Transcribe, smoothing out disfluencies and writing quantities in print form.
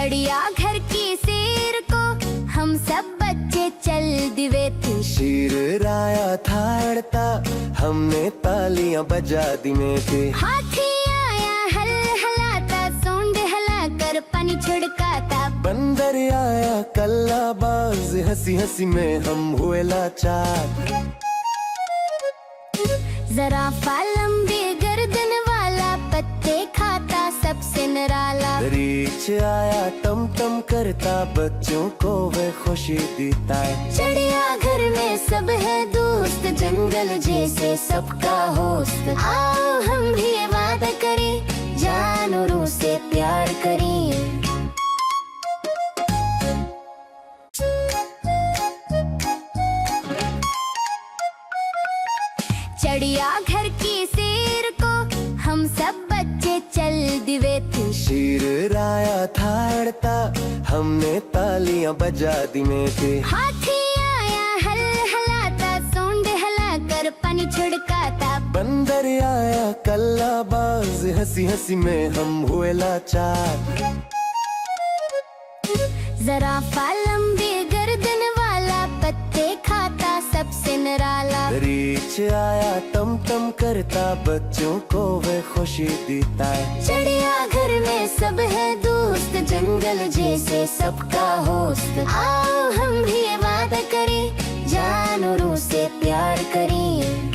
चढ़िया घर की शेर को हम सब बच्चे चल दिए थे। शेर राया था अड़ता, हमने तालियां बजा दी में थे। हाथी आया हल हलाता, सूंड हिलाकर पानी छिड़काता। बंदर आया कल्लाबाज, हंसी हंसी में हम हुए लाचार। ज़राफ़ा लंबी गर्दन वाला, पत्ते खाता सबसे निराला। रीछ आया टम टम करता, बच्चों को वह खुशी देता है। चिड़िया घर में सब है दोस्त, जंगल जैसे सबका होस्ट। आओ हम भी ये वादा करें, जानवरों से प्यार करें। चिड़िया घर की शेर को हम सब बच्चे चल दिए थे। शेर राया था अड़ता, हमने तालियां बजा दी में थे। हाथी आया हल हलाता, सूंड हिलाकर पानी छिड़काता। बंदर आया कल्लाबाज, हंसी हंसी में हम हुए लाचार। ज़राफ़ा लंबी गर्दन वाला, पत्ते खाता सबसे निराला। रीछ आया टम टम करता, बच्चों को वह खुशी देता है। चिड़िया घर में सब है दोस्त, जंगल जैसे सबका होस्ट। आओ हम भी ये वादा करें, जानवरों से प्यार करें।